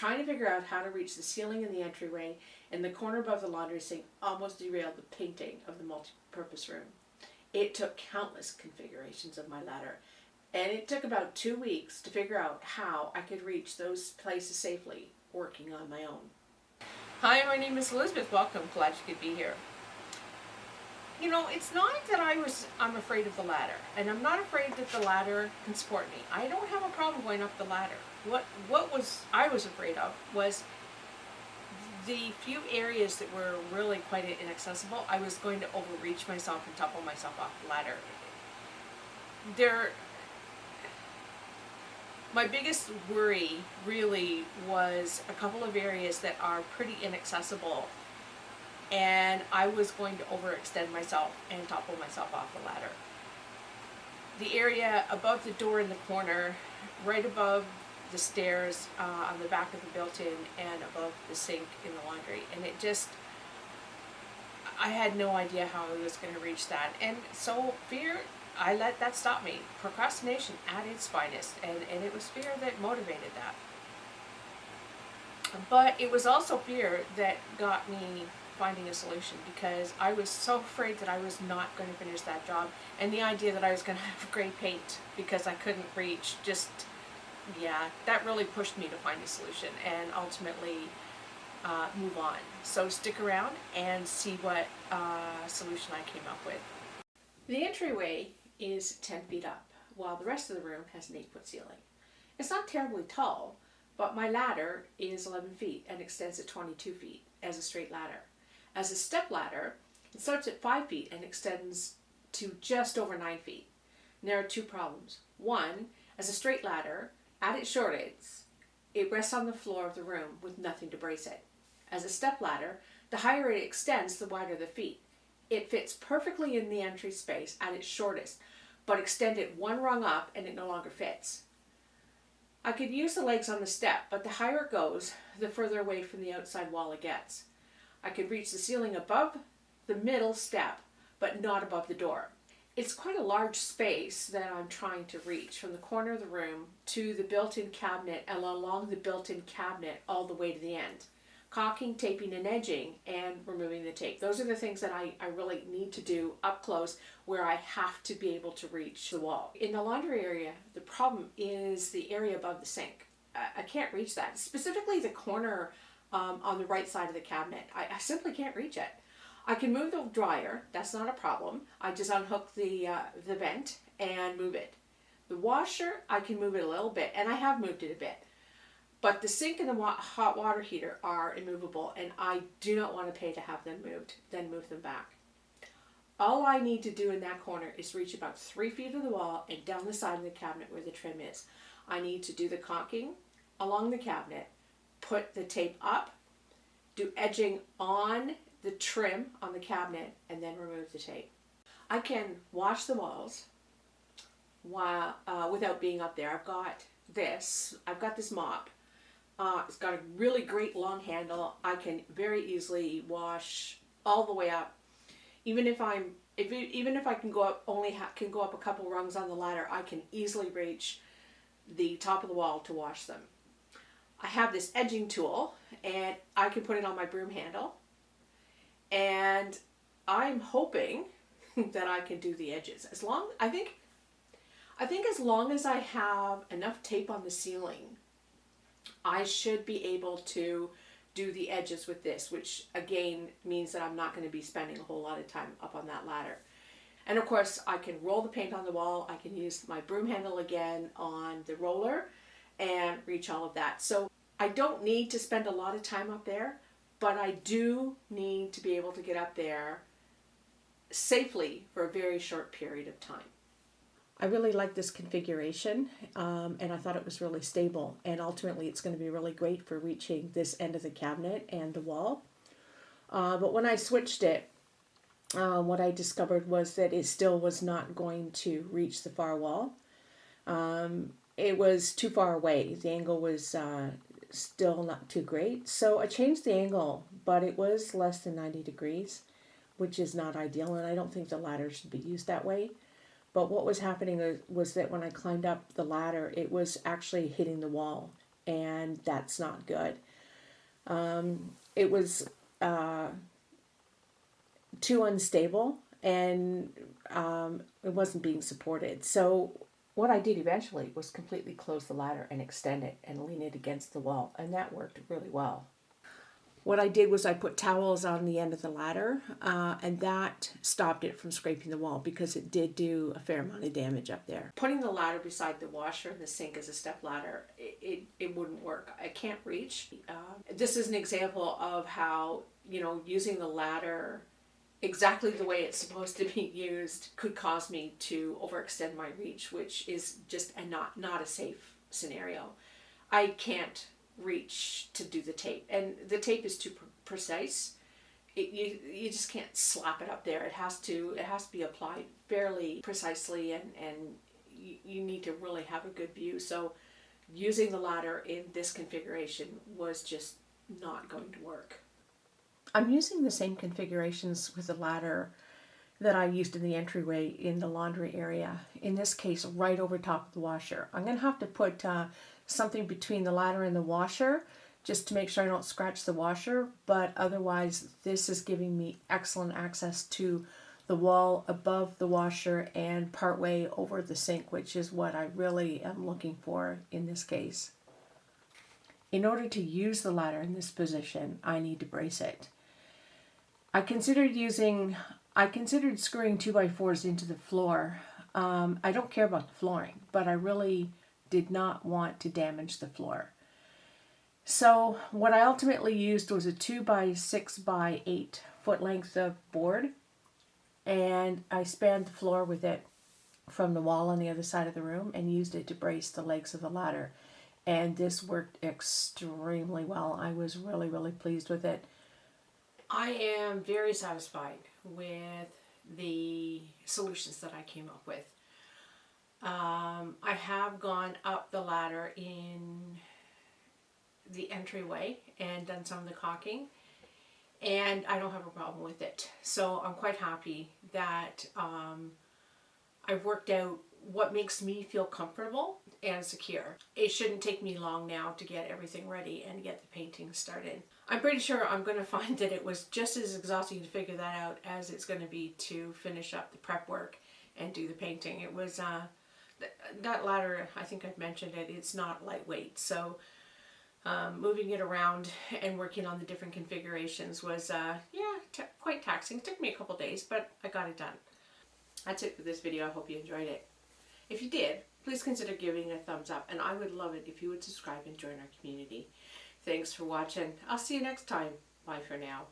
trying to figure out how to reach the ceiling in the entryway and the corner above the laundry sink almost derailed the painting of the multi-purpose room. It took countless configurations of my ladder, and it took about 2 weeks to figure out how I could reach those places safely, working on my own. Hi, my name is Elizabeth. Welcome. Glad you could be here. You know, it's not that I'm afraid of the ladder, and I'm not afraid that the ladder can support me. I don't have a problem going up the ladder. What I was afraid of was the few areas that were really quite inaccessible. I was going to overreach myself and topple myself off the ladder. My biggest worry really was a couple of areas that are pretty inaccessible, and I was going to overextend myself and topple myself off the ladder. The area above the door in the corner, right above the stairs on the back of the built-in, and above the sink in the laundry, and I had no idea how I was going to reach that, and so I let that stop me. Procrastination at its finest, and it was fear that motivated that. But it was also fear that got me finding a solution, because I was so afraid that I was not going to finish that job, and the idea that I was going to have gray paint because I couldn't reach, that really pushed me to find a solution and ultimately move on. So stick around and see what solution I came up with. The entryway is 10 feet up, while the rest of the room has an 8-foot ceiling. It's not terribly tall, but my ladder is 11 feet and extends at 22 feet as a straight ladder. As a step ladder, it starts at 5 feet and extends to just over 9 feet. And there are two problems. One, as a straight ladder, at its shortest, it rests on the floor of the room with nothing to brace it. As a step ladder, the higher it extends, the wider the feet. It fits perfectly in the entry space at its shortest, but extend it one rung up and it no longer fits. I could use the legs on the step, but the higher it goes, the further away from the outside wall it gets. I could reach the ceiling above the middle step, but not above the door. It's quite a large space that I'm trying to reach, from the corner of the room to the built-in cabinet and along the built-in cabinet all the way to the end. Caulking, taping, and edging, and removing the tape. Those are the things that I really need to do up close, where I have to be able to reach the wall. In the laundry area, the problem is the area above the sink. I can't reach that, specifically the corner on the right side of the cabinet. I simply can't reach it. I can move the dryer, that's not a problem. I just unhook the vent and move it. The washer, I can move it a little bit, and I have moved it a bit. But the sink and the hot water heater are immovable, and I do not want to pay to have them moved, then move them back. All I need to do in that corner is reach about 3 feet of the wall and down the side of the cabinet where the trim is. I need to do the caulking along the cabinet, put the tape up, do edging on the trim on the cabinet, and then remove the tape. I can wash the walls without being up there. I've got this mop. It's got a really great long handle. I can very easily wash all the way up. Even if I can go up, can go up a couple rungs on the ladder, I can easily reach the top of the wall to wash them. I have this edging tool, and I can put it on my broom handle, and I'm hoping that I can do the edges. I think as long as I have enough tape on the ceiling, I should be able to do the edges with this, which again means that I'm not going to be spending a whole lot of time up on that ladder. And of course, I can roll the paint on the wall. I can use my broom handle again on the roller and reach all of that. So I don't need to spend a lot of time up there, but I do need to be able to get up there safely for a very short period of time. I really like this configuration, and I thought it was really stable, and ultimately it's going to be really great for reaching this end of the cabinet and the wall. But when I switched it, what I discovered was that it still was not going to reach the far wall. It was too far away. The angle was still not too great, so I changed the angle, but it was less than 90 degrees, which is not ideal, and I don't think the ladder should be used that way. But what was happening was that when I climbed up the ladder, it was actually hitting the wall and that's not good. It was too unstable, and it wasn't being supported. So what I did eventually was completely close the ladder and extend it and lean it against the wall, and that worked really well. What I did was I put towels on the end of the ladder, and that stopped it from scraping the wall because it did do a fair amount of damage up there. Putting the ladder beside the washer and the sink as a step ladder, it wouldn't work. I can't reach. This is an example of how, using the ladder exactly the way it's supposed to be used could cause me to overextend my reach, which is just not a safe scenario. I can't reach to do the tape, and the tape is too precise. You just can't slap it up there. It has to be applied fairly precisely, and you need to really have a good view. So using the ladder in this configuration was just not going to work. I'm using the same configurations with the ladder that I used in the entryway in the laundry area. In this case, right over top of the washer. I'm going to have to put something between the ladder and the washer just to make sure I don't scratch the washer, but otherwise this is giving me excellent access to the wall above the washer and partway over the sink, which is what I really am looking for in this case. In order to use the ladder in this position, I need to brace it. I considered screwing 2x4s into the floor. I don't care about the flooring, but I really did not want to damage the floor. So what I ultimately used was a 2x6x8 foot length of board, and I spanned the floor with it from the wall on the other side of the room and used it to brace the legs of the ladder. And this worked extremely well. I was really, really pleased with it. I am very satisfied with the solutions that I came up with. I have gone up the ladder in the entryway and done some of the caulking, and I don't have a problem with it. So I'm quite happy that I've worked out what makes me feel comfortable and secure. It shouldn't take me long now to get everything ready and get the painting started. I'm pretty sure I'm going to find that it was just as exhausting to figure that out as it's going to be to finish up the prep work and do the painting. It was, that ladder, I think I've mentioned it, it's not lightweight. So moving it around and working on the different configurations was, quite taxing. It took me a couple days, but I got it done. That's it for this video. I hope you enjoyed it. If you did, please consider giving it a thumbs up, and I would love it if you would subscribe and join our community. Thanks for watching. I'll see you next time. Bye for now.